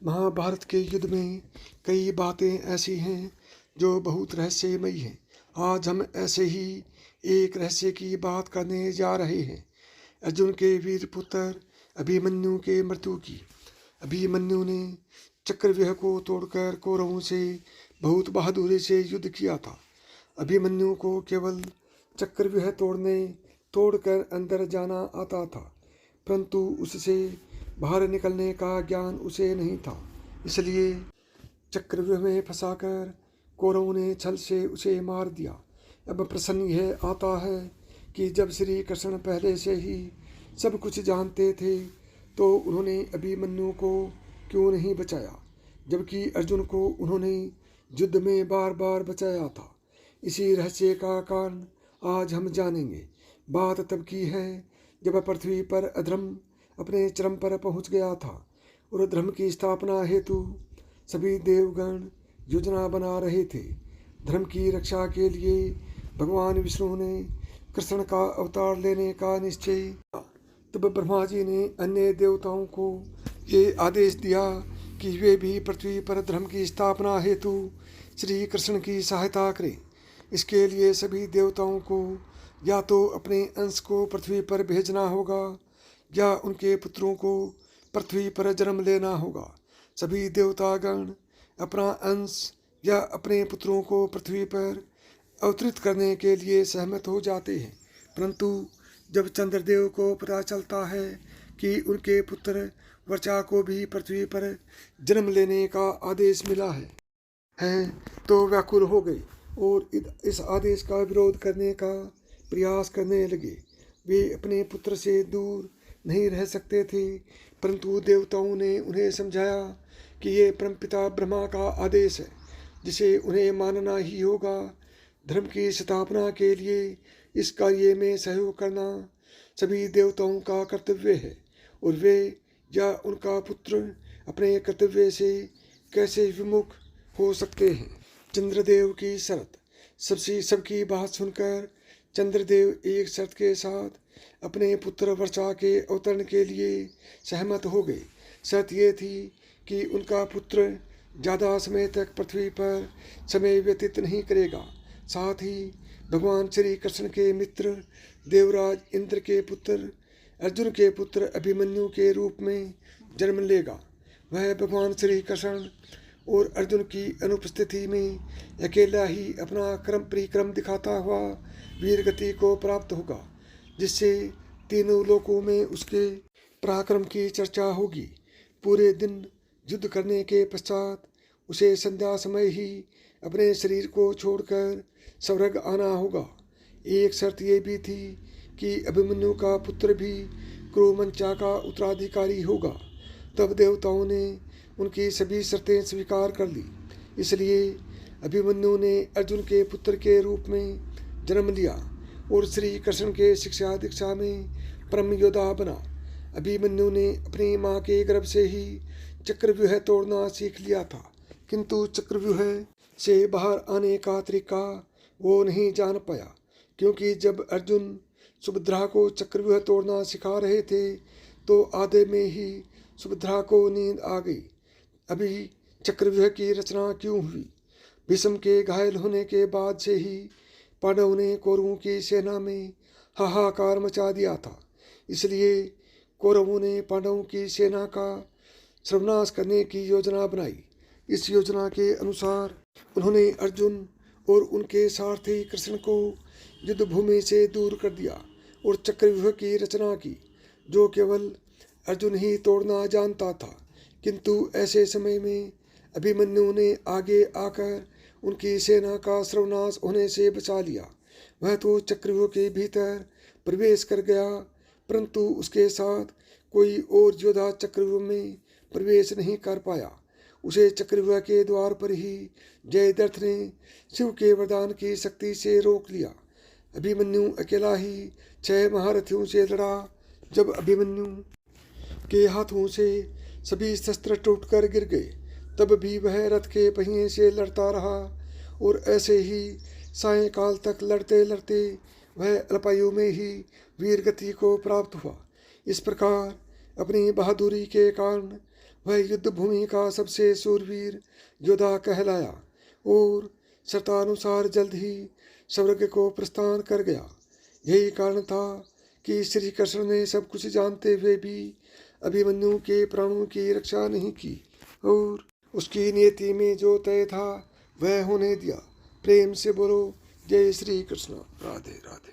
महाभारत के युद्ध में कई बातें ऐसी हैं जो बहुत रहस्यमयी हैं। आज हम ऐसे ही एक रहस्य की बात करने जा रहे हैं। अर्जुन के वीर पुत्र अभिमन्यु के मृत्यु की। अभिमन्यु ने चक्रव्यूह को तोड़कर कौरवों से बहुत बहादुरी से युद्ध किया था। अभिमन्यु को केवल चक्रव्यूह तोड़कर अंदर जाना आता था, परंतु उससे बाहर निकलने का ज्ञान उसे नहीं था। इसलिए चक्रव्यूह में फंसाकर कौरवों ने छल से उसे मार दिया। अब प्रश्न यह आता है कि जब श्री कृष्ण पहले से ही सब कुछ जानते थे तो उन्होंने अभिमन्यु को क्यों नहीं बचाया, जबकि अर्जुन को उन्होंने युद्ध में बार बार बचाया था। इसी रहस्य का कारण आज हम जानेंगे। बात तब की है जब पृथ्वी पर अधर्म अपने चरम पर पहुंच गया था और धर्म की स्थापना हेतु सभी देवगण योजना बना रहे थे। धर्म की रक्षा के लिए भगवान विष्णु ने कृष्ण का अवतार लेने का निश्चय किया। तब ब्रह्मा जी ने अन्य देवताओं को ये आदेश दिया कि वे भी पृथ्वी पर धर्म की स्थापना हेतु श्री कृष्ण की सहायता करें। इसके लिए सभी देवताओं को या तो अपने अंश को पृथ्वी पर भेजना होगा या उनके पुत्रों को पृथ्वी पर जन्म लेना होगा। सभी देवतागण अपना अंश या अपने पुत्रों को पृथ्वी पर अवतरित करने के लिए सहमत हो जाते हैं, परंतु जब चंद्रदेव को पता चलता है कि उनके पुत्र वर्चा को भी पृथ्वी पर जन्म लेने का आदेश मिला है तो व्याकुल हो गए और इस आदेश का विरोध करने का प्रयास करने लगे। वे अपने पुत्र से दूर नहीं रह सकते थे, परंतु देवताओं ने उन्हें समझाया कि ये परमपिता ब्रह्मा का आदेश है जिसे उन्हें मानना ही होगा। धर्म की स्थापना के लिए इस कार्य में सहयोग करना सभी देवताओं का कर्तव्य है और वे या उनका पुत्र अपने कर्तव्य से कैसे विमुख हो सकते हैं। चंद्रदेव की शर्त। सबकी बात सुनकर चंद्रदेव एक शर्त के साथ अपने पुत्र वर्चा के अवतरण के लिए सहमत हो गए। शर्त ये थी कि उनका पुत्र ज़्यादा समय तक पृथ्वी पर समय व्यतीत नहीं करेगा, साथ ही भगवान श्री कृष्ण के मित्र देवराज इंद्र के पुत्र अर्जुन के पुत्र अभिमन्यु के रूप में जन्म लेगा। वह भगवान श्री कृष्ण और अर्जुन की अनुपस्थिति में अकेला ही अपना परिक्रम दिखाता हुआ वीर गति को प्राप्त होगा, जिससे तीनों लोकों में उसके पराक्रम की चर्चा होगी। पूरे दिन युद्ध करने के पश्चात उसे संध्या समय ही अपने शरीर को छोड़कर स्वर्ग आना होगा। एक शर्त ये भी थी कि अभिमन्यु का पुत्र भी कुरुमंचा का उत्तराधिकारी होगा। तब देवताओं ने उनकी सभी शर्तें स्वीकार कर ली। इसलिए अभिमन्यु ने अर्जुन के पुत्र के रूप में जन्म लिया और श्री कृष्ण के शिक्षा दीक्षा में परम योद्धा बना। अभिमन्यु ने अपनी माँ के गर्भ से ही चक्रव्यूह तोड़ना सीख लिया था, किंतु चक्रव्यूह से बाहर आने का तरीका वो नहीं जान पाया, क्योंकि जब अर्जुन सुभद्रा को चक्रव्यूह तोड़ना सिखा रहे थे तो आधे में ही सुभद्रा को नींद आ गई। अभी चक्रव्यूह की रचना क्यों हुई? भीष्म के घायल होने के बाद से ही पांडवों ने कौरवों की सेना में हाहाकार मचा दिया था। इसलिए कौरवों ने पांडवों की सेना का सर्वनाश करने की योजना बनाई। इस योजना के अनुसार उन्होंने अर्जुन और उनके सारथी कृष्ण को युद्ध भूमि से दूर कर दिया और चक्रव्यूह की रचना की, जो केवल अर्जुन ही तोड़ना जानता था। किंतु ऐसे समय में अभिमन्यु ने आगे आकर उनकी सेना का सर्वनाश होने से बचा लिया। वह तो चक्रव्यूह के भीतर प्रवेश कर गया, परंतु उसके साथ कोई और योद्धा चक्रव्यूह में प्रवेश नहीं कर पाया। उसे चक्रव्यूह के द्वार पर ही जयद्रथ ने शिव के वरदान की शक्ति से रोक लिया। अभिमन्यु अकेला ही 6 महारथियों से लड़ा। जब अभिमन्यु के हाथों से सभी शस्त्र टूटकर गिर गए, तब भी वह रथ के पहिए से लड़ता रहा और ऐसे ही सायंकाल तक लड़ते लड़ते वह अल्पायु में ही वीर गति को प्राप्त हुआ। इस प्रकार अपनी बहादुरी के कारण वह युद्ध भूमि का सबसे सूरवीर योद्धा कहलाया और शर्तानुसार जल्द ही स्वर्ग को प्रस्थान कर गया। यही कारण था कि श्री कृष्ण ने सब कुछ जानते हुए भी अभिमन्यु के प्राणों की रक्षा नहीं की और उसकी नियति में जो तय था वह होने दिया। प्रेम से बोलो जय श्री कृष्ण। राधे राधे।